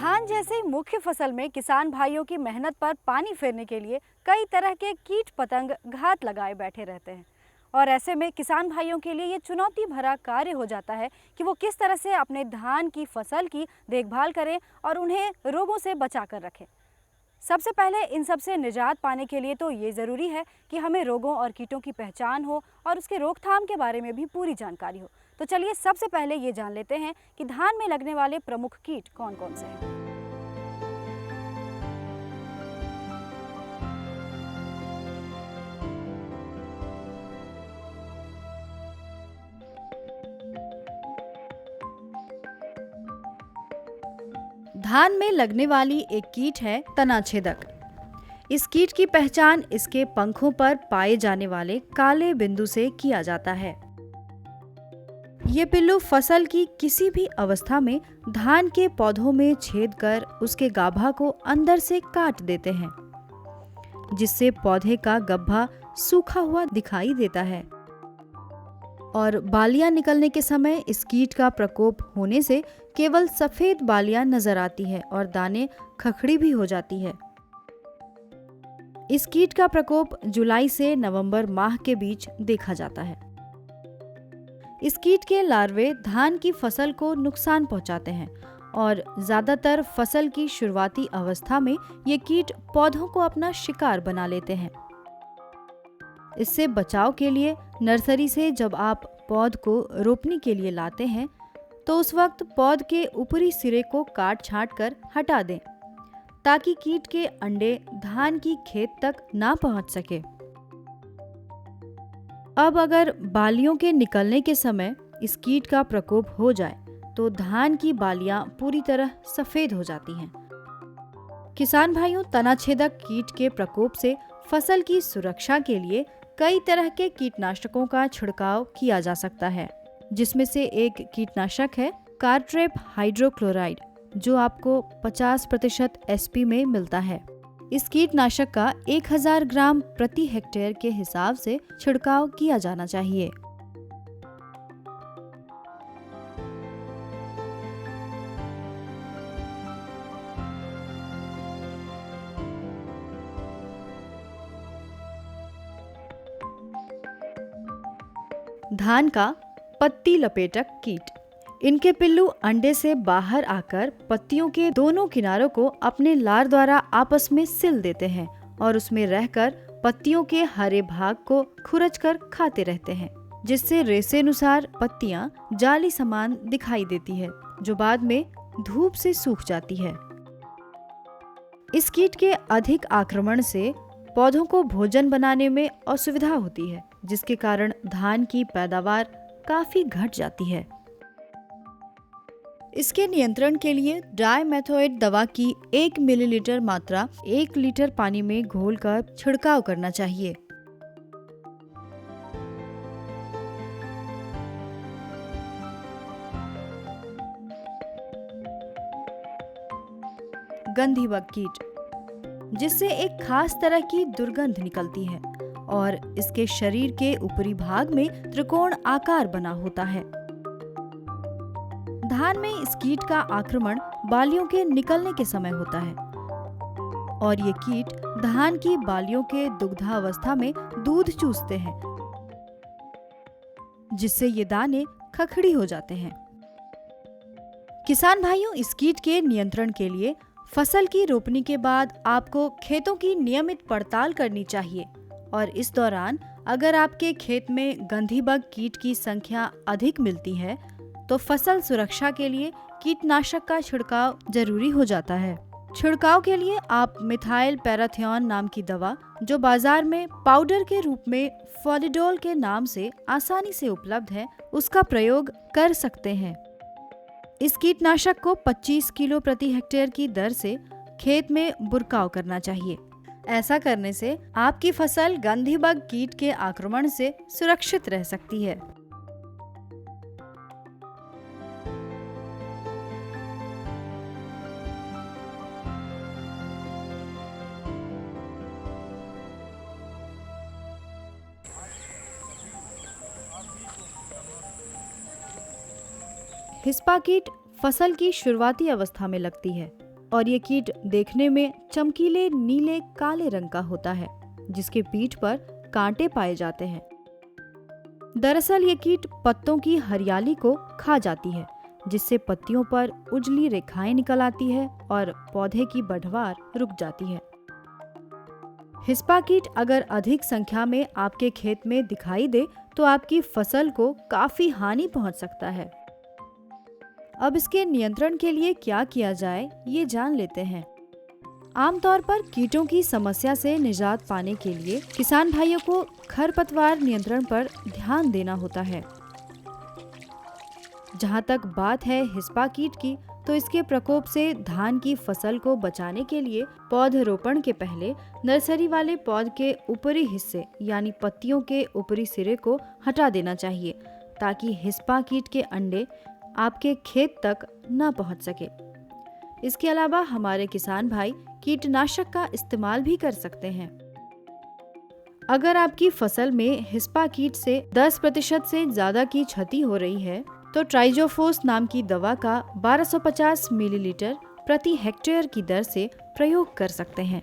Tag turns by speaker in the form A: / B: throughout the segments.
A: धान जैसे मुख्य फसल में किसान भाइयों की मेहनत पर पानी फेरने के लिए कई तरह के कीट पतंग घात लगाए बैठे रहते हैं। और ऐसे में किसान भाइयों के लिए ये चुनौती भरा कार्य हो जाता है कि वो किस तरह से अपने धान की फसल की देखभाल करें और उन्हें रोगों से बचा कर रखें। सबसे पहले इन सब से निजात पाने के लिए तो ये ज़रूरी है कि हमें रोगों और कीटों की पहचान हो और उसके रोकथाम के बारे में भी पूरी जानकारी हो। तो चलिए सबसे पहले ये जान लेते हैं कि धान में लगने वाले प्रमुख कीट कौन कौन से हैं। धान में लगने वाली एक कीट है तनाछेदक। इस कीट की पहचान इसके पंखों पर पाए जाने वाले काले बिंदु से किया जाता है। ये पिल्लू फसल की किसी भी अवस्था में धान के पौधों में छेद कर उसके गाभा को अंदर से काट देते हैं, जिससे पौधे का गब्भा सूखा हुआ दिखाई देता है। और बालियां निकलने के समय इस कीट का प्रकोप होने से केवल सफेद बालियां नजर आती है और दाने खखड़ी भी हो जाती है। इस कीट का प्रकोप जुलाई से नवंबर माह के बीच देखा जाता है। इस कीट के लार्वे धान की फसल को नुकसान पहुंचाते हैं और ज्यादातर फसल की शुरुआती अवस्था में ये कीट पौधों को अपना शिकार बना लेते हैं। इससे बचाव के लिए नर्सरी से जब आप पौध को रोपने के लिए लाते हैं तो उस वक्त पौध के ऊपरी सिरे को काट छांट कर हटा दें, ताकि कीट के अंडे धान की खेत तक ना पहुंच सके। अब अगर बालियों के निकलने के समय इस कीट का प्रकोप हो जाए तो धान की बालियां पूरी तरह सफेद हो जाती हैं। किसान भाइयों, तनाछेदक कीट के प्रकोप से फसल की सुरक्षा के लिए कई तरह के कीटनाशकों का छिड़काव किया जा सकता है, जिसमें से एक कीटनाशक है कार्ट्रेप हाइड्रोक्लोराइड, जो आपको 50% एसपी में मिलता है। इस कीटनाशक का 1000 ग्राम प्रति हेक्टेयर के हिसाब से छिड़काव किया जाना चाहिए। धान का पत्ती लपेटक कीट। इनके पिल्लू अंडे से बाहर आकर पत्तियों के दोनों किनारों को अपने लार द्वारा आपस में सिल देते हैं और उसमें रहकर पत्तियों के हरे भाग को खुरच कर खाते रहते हैं, जिससे रेशेनुसार पत्तियां जाली समान दिखाई देती है, जो बाद में धूप से सूख जाती है। इस कीट के अधिक आक्रमण से पौधों को भोजन बनाने में असुविधा होती है, जिसके कारण धान की पैदावार काफी घट जाती है। इसके नियंत्रण के लिए डाइमेथोएट दवा की 1 मिलीलीटर मात्रा 1 लीटर पानी में घोलकर छिड़काव करना चाहिए। गंधी बग कीट, जिससे एक खास तरह की दुर्गंध निकलती है और इसके शरीर के ऊपरी भाग में त्रिकोण आकार बना होता है। धान में इस कीट का आक्रमण बालियों के निकलने के समय होता है और ये कीट धान की बालियों के दुग्धावस्था में दूध चूसते हैं, जिससे ये दाने खखड़ी हो जाते हैं। किसान भाइयों, इस कीट के नियंत्रण के लिए फसल की रोपनी के बाद आपको खेतों की नियमित पड़ताल करनी चाहिए और इस दौरान अगर आपके खेत में गंधी बग कीट की संख्या अधिक मिलती है तो फसल सुरक्षा के लिए कीटनाशक का छिड़काव जरूरी हो जाता है। छिड़काव के लिए आप मिथाइल पैराथियोन नाम की दवा, जो बाजार में पाउडर के रूप में फॉलिडोल के नाम से आसानी से उपलब्ध है, उसका प्रयोग कर सकते हैं। इस कीटनाशक को 25 किलो प्रति हेक्टेयर की दर से खेत में बुरकाव करना चाहिए। ऐसा करने से आपकी फसल गंधी बग कीट के आक्रमण से सुरक्षित रह सकती है। हिस्पा कीट फसल की शुरुआती अवस्था में लगती है और ये कीट देखने में चमकीले नीले काले रंग का होता है, जिसके पीठ पर कांटे पाए जाते हैं। दरअसल ये कीट पत्तों की हरियाली को खा जाती है, जिससे पत्तियों पर उजली रेखाएं निकल आती है और पौधे की बढ़वार रुक जाती है। हिस्पा कीट अगर अधिक संख्या में आपके खेत में दिखाई दे तो आपकी फसल को काफी हानि पहुंच सकता है। अब इसके नियंत्रण के लिए क्या किया जाए, ये जान लेते हैं। आमतौर पर कीटों की समस्या से निजात पाने के लिए किसान भाइयों को खरपतवार नियंत्रण पर ध्यान देना होता है। जहां तक बात है हिस्पा कीट की, तो इसके प्रकोप से धान की फसल को बचाने के लिए पौधरोपण के पहले नर्सरी वाले पौध के ऊपरी हिस्से यानी पत्तियों के ऊपरी सिरे को हटा देना चाहिए, ताकि हिस्पा कीट के अंडे आपके खेत तक न पहुंच सके। इसके अलावा हमारे किसान भाई कीटनाशक का इस्तेमाल भी कर सकते हैं। अगर आपकी फसल में हिस्पा कीट से 10% से ज्यादा की क्षति हो रही है, तो ट्राइजोफोस नाम की दवा का 1250 मिलीलीटर प्रति हेक्टेयर की दर से प्रयोग कर सकते हैं।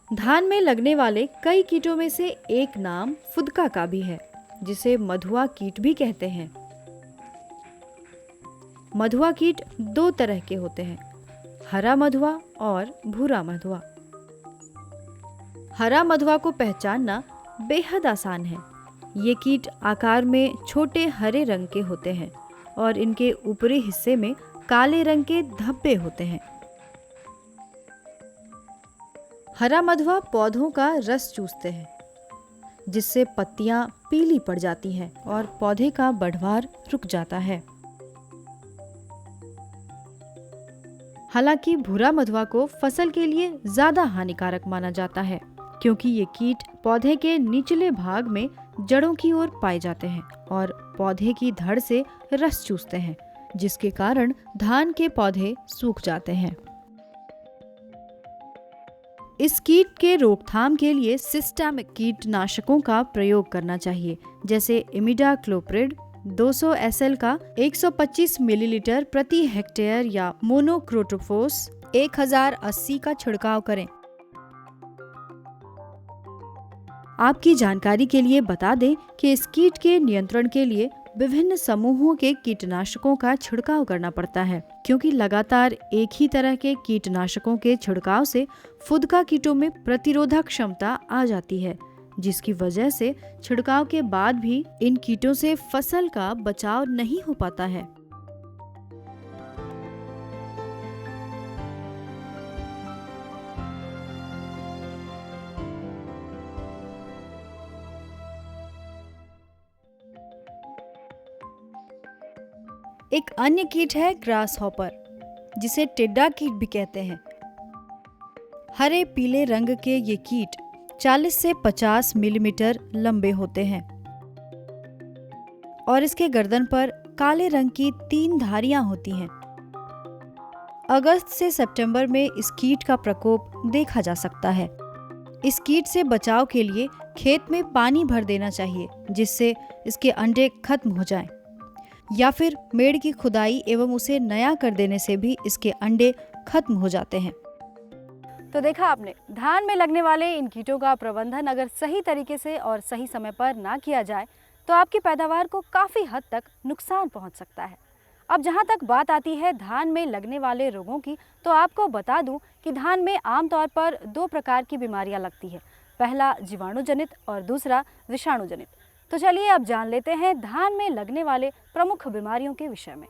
A: धान में लगने वाले कई कीटों में से एक नाम फुदका का भी है, जिसे मधुआ कीट भी कहते हैं। मधुआ कीट दो तरह के होते हैं, हरा मधुआ और भूरा मधुआ। हरा मधुआ को पहचानना बेहद आसान है। ये कीट आकार में छोटे हरे रंग के होते हैं और इनके ऊपरी हिस्से में काले रंग के धब्बे होते हैं। हरा मधुआ पौधों का रस चूसते हैं, जिससे पत्तियां पीली पड़ जाती हैं और पौधे का बढ़वार रुक जाता है। हालांकि भूरा मधुआ को फसल के लिए ज्यादा हानिकारक माना जाता है, क्योंकि ये कीट पौधे के निचले भाग में जड़ों की ओर पाए जाते हैं और पौधे की धड़ से रस चूसते हैं, जिसके कारण धान के पौधे सूख जाते हैं। इस कीट के रोकथाम के लिए सिस्टेमिक कीटनाशकों का प्रयोग करना चाहिए, जैसे इमिडाक्लोप्रिड 200 SL का 125 मिलीलीटर प्रति हेक्टेयर या मोनोक्रोटोफोस 1080 का छिड़काव करें। आपकी जानकारी के लिए बता दें कि इस कीट के नियंत्रण के लिए विभिन्न समूहों के कीटनाशकों का छिड़काव करना पड़ता है, क्योंकि लगातार एक ही तरह के कीटनाशकों के छिड़काव से फुदका कीटों में प्रतिरोधक क्षमता आ जाती है, जिसकी वजह से छिड़काव के बाद भी इन कीटों से फसल का बचाव नहीं हो पाता है। एक अन्य कीट है ग्रास हॉपर, जिसे टिड्डा कीट भी कहते हैं। हरे पीले रंग के ये कीट 40 से 50 मिलीमीटर लंबे होते हैं और इसके गर्दन पर काले रंग की 3 धारियां होती हैं। अगस्त से सितंबर में इस कीट का प्रकोप देखा जा सकता है। इस कीट से बचाव के लिए खेत में पानी भर देना चाहिए, जिससे इसके अंडे खत्म हो जाएं, या फिर मेड़ की खुदाई एवं उसे नया कर देने से भी इसके अंडे खत्म हो जाते हैं। तो देखा आपने, धान में लगने वाले इन कीटों का प्रबंधन अगर सही तरीके से और सही समय पर ना किया जाए तो आपकी पैदावार को काफ़ी हद तक नुकसान पहुंच सकता है। अब जहां तक बात आती है धान में लगने वाले रोगों की, तो आपको बता दूं कि धान में आमतौर पर 2 प्रकार की बीमारियां लगती है। पहला जीवाणुजनित और दूसरा विषाणुजनित। तो चलिए अब जान लेते हैं धान में लगने वाले प्रमुख बीमारियों के विषय में।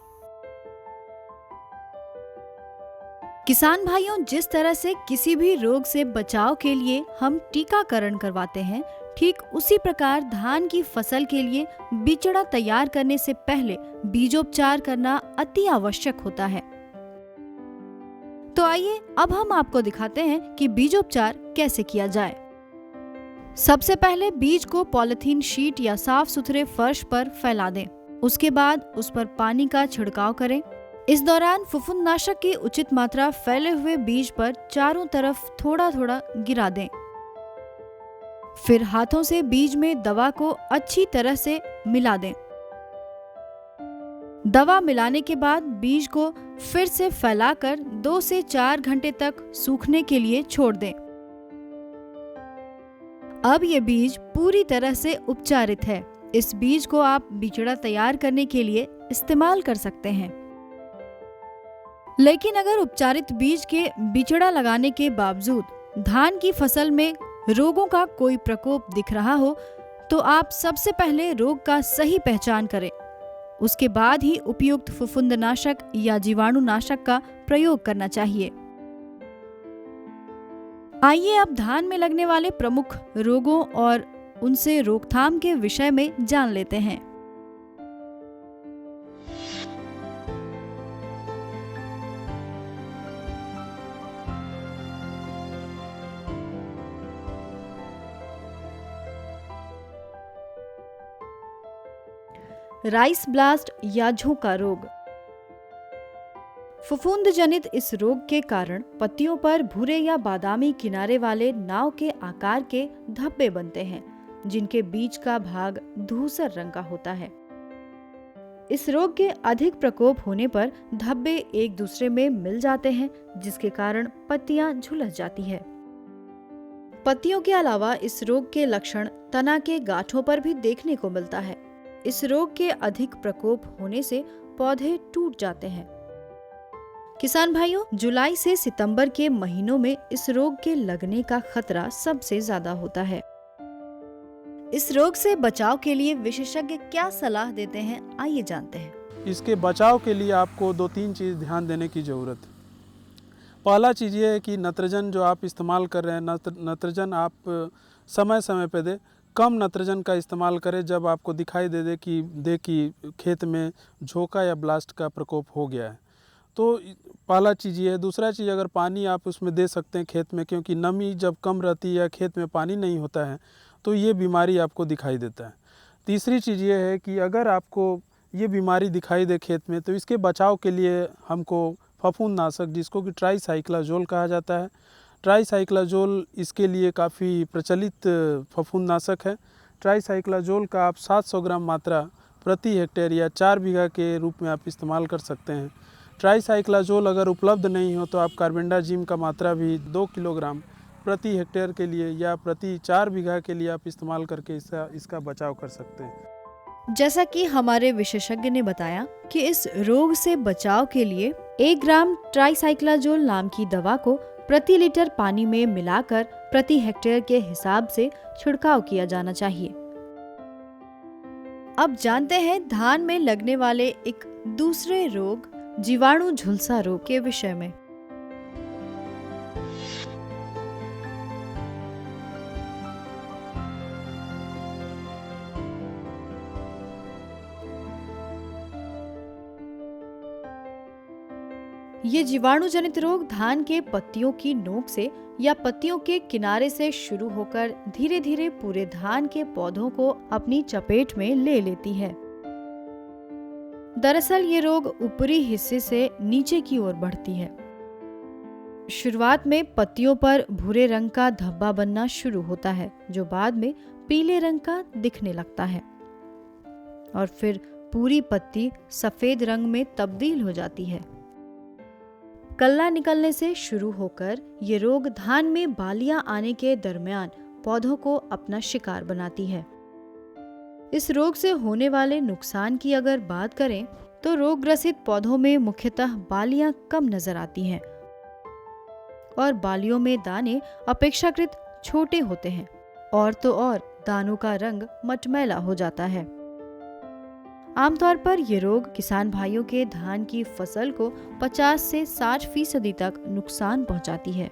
A: किसान भाइयों, जिस तरह से किसी भी रोग से बचाव के लिए हम टीकाकरण करवाते हैं, ठीक उसी प्रकार धान की फसल के लिए बिचड़ा तैयार करने से पहले बीजोपचार करना अति आवश्यक होता है। तो आइए अब हम आपको दिखाते हैं कि बीजोपचार कैसे किया जाए। सबसे पहले बीज को पॉलिथीन शीट या साफ सुथरे फर्श पर फैला दें। उसके बाद उस पर पानी का छिड़काव करें। इस दौरान फफूंदनाशक की उचित मात्रा फैले हुए बीज पर चारों तरफ थोड़ा थोड़ा गिरा दें। फिर हाथों से बीज में दवा को अच्छी तरह से मिला दें। दवा मिलाने के बाद बीज को फिर से फैलाकर 2 से 4 घंटे तक सूखने के लिए छोड़ दें। अब ये बीज पूरी तरह से उपचारित है। इस बीज को आप बिचड़ा तैयार करने के लिए इस्तेमाल कर सकते हैं। लेकिन अगर उपचारित बीज के बिचड़ा लगाने के बावजूद धान की फसल में रोगों का कोई प्रकोप दिख रहा हो, तो आप सबसे पहले रोग का सही पहचान करें। उसके बाद ही उपयुक्त फफूंदनाशक या जीवाणुनाशक का प्रयोग करना चाहिए। आइए अब धान में लगने वाले प्रमुख रोगों और उनसे रोकथाम के विषय में जान लेते हैं। राइस ब्लास्ट या झोंका रोग। फफूंद जनित इस रोग के कारण पत्तियों पर भूरे या बादामी किनारे वाले नाव के आकार के धब्बे बनते हैं, जिनके बीच का भाग धूसर रंग का होता है। इस रोग के अधिक प्रकोप होने पर धब्बे एक दूसरे में मिल जाते हैं, जिसके कारण पत्तियां झुलस जाती है। पत्तियों के अलावा इस रोग के लक्षण तना के गांठों पर भी देखने को मिलता है। इस रोग के अधिक प्रकोप होने से पौधे टूट जाते हैं। किसान भाइयों, जुलाई से सितंबर के महीनों में इस रोग के लगने का खतरा सबसे ज्यादा होता है। इस रोग से बचाव के लिए विशेषज्ञ क्या सलाह देते हैं, आइए जानते हैं।
B: इसके बचाव के लिए आपको 2-3 चीज़ ध्यान देने की ज़रूरत है। पहला चीज़ ये है कि नत्रजन जो आप इस्तेमाल कर रहे हैं, नत्रजन आप समय समय पे दें। कम नत्रजन का इस्तेमाल करें जब आपको दिखाई दे कि खेत में झोंका या ब्लास्ट का प्रकोप हो गया है। तो पहला चीज़ ये है। दूसरा चीज़, अगर पानी आप उसमें दे सकते हैं खेत में, क्योंकि नमी जब कम रहती है या खेत में पानी नहीं होता है तो ये बीमारी आपको दिखाई देता है। तीसरी चीज़ ये है कि अगर आपको ये बीमारी दिखाई दे खेत में, तो इसके बचाव के लिए हमको फफूंदनाशक, जिसको कि ट्राईसाइक्लाजोल कहा जाता है, ट्राईसाइक्लाजोल इसके लिए काफ़ी प्रचलित फफूंदनाशक है। ट्राईसाइक्लाजोल का आप 700 ग्राम मात्रा प्रति हेक्टेयर या 4 बीघा के रूप में आप इस्तेमाल कर सकते हैं। ट्राईसाइक्लाजोल अगर उपलब्ध नहीं हो तो आप कार्बेंडाजिम का मात्रा भी 2 किलोग्राम प्रति हेक्टेयर के लिए या प्रति 4 बीघा के लिए आप इस्तेमाल करके इसका बचाव कर सकते हैं।
A: जैसा कि हमारे विशेषज्ञ ने बताया कि इस रोग से बचाव के लिए 1 ग्राम ट्राईसाइक्लाजोल नाम की दवा को प्रति लीटर पानी में मिलाकर प्रति हेक्टेयर के हिसाब से छिड़काव किया जाना चाहिए। अब जानते हैं धान में लगने वाले एक दूसरे रोग, जीवाणु झुलसा रोग के विषय में। ये जीवाणु जनित रोग धान के पत्तियों की नोक से या पत्तियों के किनारे से शुरू होकर धीरे धीरे पूरे धान के पौधों को अपनी चपेट में ले लेती है। दरअसल ये रोग ऊपरी हिस्से से नीचे की ओर बढ़ती है। शुरुआत में पत्तियों पर भूरे रंग का धब्बा बनना शुरू होता है, जो बाद में पीले रंग का दिखने लगता है और फिर पूरी पत्ती सफेद रंग में तब्दील हो जाती है। कल्ला निकलने से शुरू होकर ये रोग धान में बालियां आने के दरमियान पौधों को अपना शिकार बनाती है। इस रोग से होने वाले नुकसान की अगर बात करें तो रोग ग्रसित पौधों में मुख्यतः बालियां कम नजर आती हैं और बालियों में दाने अपेक्षाकृत छोटे होते हैं और तो और दानों का रंग मटमैला हो जाता है। आमतौर पर ये रोग किसान भाइयों के धान की फसल को 50 से 60% तक नुकसान पहुंचाती है।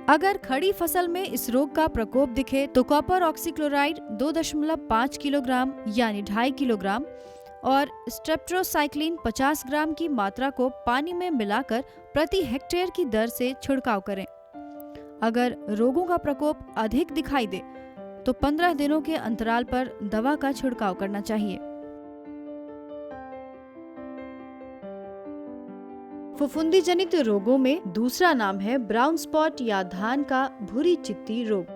A: अगर खड़ी फसल में इस रोग का प्रकोप दिखे तो कॉपर ऑक्सीक्लोराइड 2.5 किलोग्राम यानी 2.5 किलोग्राम और स्ट्रेप्टोसाइक्लिन 50 ग्राम की मात्रा को पानी में मिलाकर प्रति हेक्टेयर की दर से छिड़काव करें। अगर रोगों का प्रकोप अधिक दिखाई दे तो 15 दिनों के अंतराल पर दवा का छिड़काव करना चाहिए। फफूंदी जनित रोगों में दूसरा नाम है ब्राउन स्पॉट या धान का भूरी चित्ती रोग।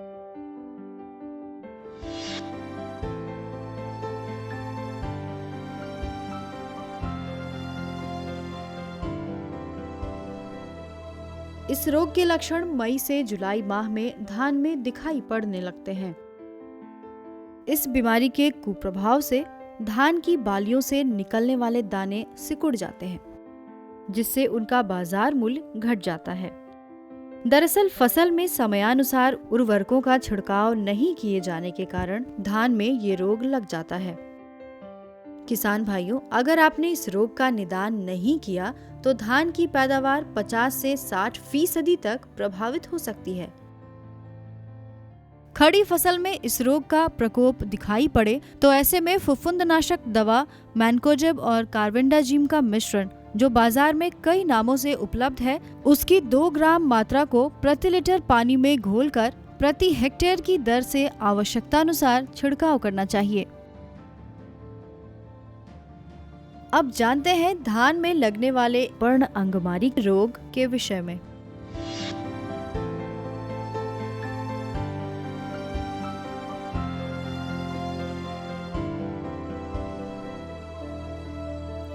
A: इस रोग के लक्षण मई से जुलाई माह में धान में दिखाई पड़ने लगते हैं। इस बीमारी के कुप्रभाव से धान की बालियों से निकलने वाले दाने सिकुड़ जाते हैं, जिससे उनका बाजार मूल्य घट जाता है। दरअसल फसल में समयानुसार उर्वरकों का छिड़काव नहीं किए जाने के कारण धान में ये रोग लग जाता है। किसान भाइयों, अगर आपने इस रोग का निदान नहीं किया तो धान की पैदावार 50 से 60% तक प्रभावित हो सकती है। खड़ी फसल में इस रोग का प्रकोप दिखाई पड़े तो ऐसे में फफूंदनाशक दवा मैनकोजेब और कार्बेंडाजिम का मिश्रण, जो बाजार में कई नामों से उपलब्ध है, उसकी 2 ग्राम मात्रा को प्रति लीटर पानी में घोलकर प्रति हेक्टेयर की दर से आवश्यकतानुसार छिड़काव करना चाहिए। अब जानते हैं धान में लगने वाले पर्ण अंगमारी रोग के विषय में।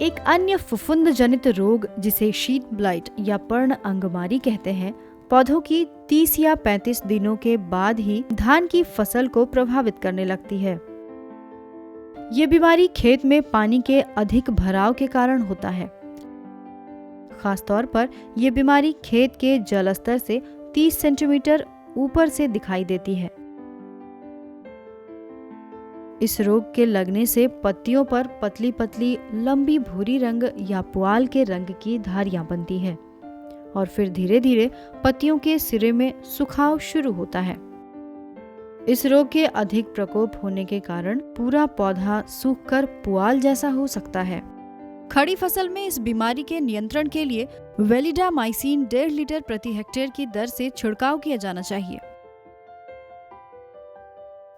A: एक अन्य फफूंद जनित रोग जिसे शीट ब्लाइट या पर्ण अंगमारी कहते हैं, पौधों की 30 या 35 दिनों के बाद ही धान की फसल को प्रभावित करने लगती है। ये बीमारी खेत में पानी के अधिक भराव के कारण होता है। खासतौर पर यह बीमारी खेत के जल स्तर से 30 सेंटीमीटर ऊपर से दिखाई देती है। इस रोग के लगने से पत्तियों पर पतली पतली लंबी भूरी रंग या पुआल के रंग की धारियां बनती हैं और फिर धीरे धीरे पत्तियों के सिरे में सुखाव शुरू होता है। इस रोग के अधिक प्रकोप होने के कारण पूरा पौधा सूखकर पुआल जैसा हो सकता है। खड़ी फसल में इस बीमारी के नियंत्रण के लिए वेलिडामाइसिन 1.5 लीटर प्रति हेक्टेयर की दर से छिड़काव किया जाना चाहिए।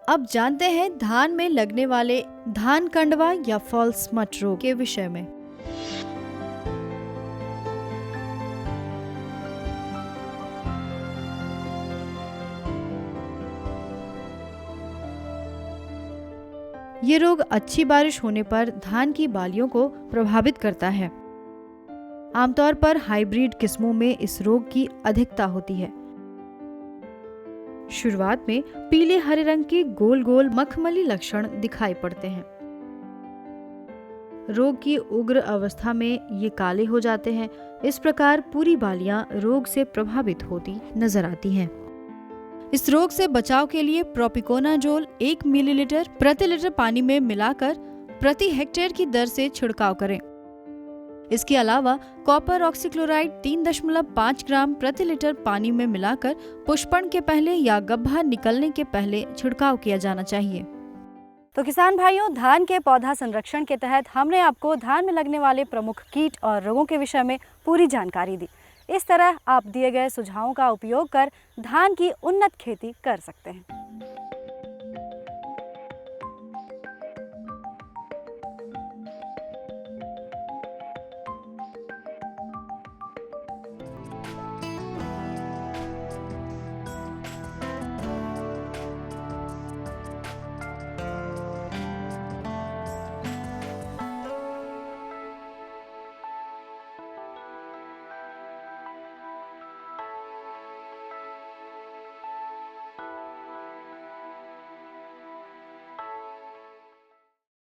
A: अब जानते हैं धान में लगने वाले धान कंडवा या फॉल स्मट रोग के विषय में। ये रोग अच्छी बारिश होने पर धान की बालियों को प्रभावित करता है। आमतौर पर हाइब्रिड किस्मों में इस रोग की अधिकता होती है। शुरुआत में पीले हरे रंग के गोल गोल मखमली लक्षण दिखाई पड़ते हैं। रोग की उग्र अवस्था में ये काले हो जाते हैं। इस प्रकार पूरी बालियां रोग से प्रभावित होती नजर आती हैं। इस रोग से बचाव के लिए प्रोपिकोनाजोल 1 मिलीलीटर प्रति लीटर पानी में मिलाकर प्रति हेक्टेयर की दर से छिड़काव करें। इसके अलावा कॉपर ऑक्सीक्लोराइड 3.5 ग्राम प्रति लीटर पानी में मिलाकर पुष्पण के पहले या गब्भा निकलने के पहले छिड़काव किया जाना चाहिए। तो किसान भाइयों, धान के पौधा संरक्षण के तहत हमने आपको धान में लगने वाले प्रमुख कीट और रोगों के विषय में पूरी जानकारी दी। इस तरह आप दिए गए सुझावों का उपयोग कर धान की उन्नत खेती कर सकते हैं।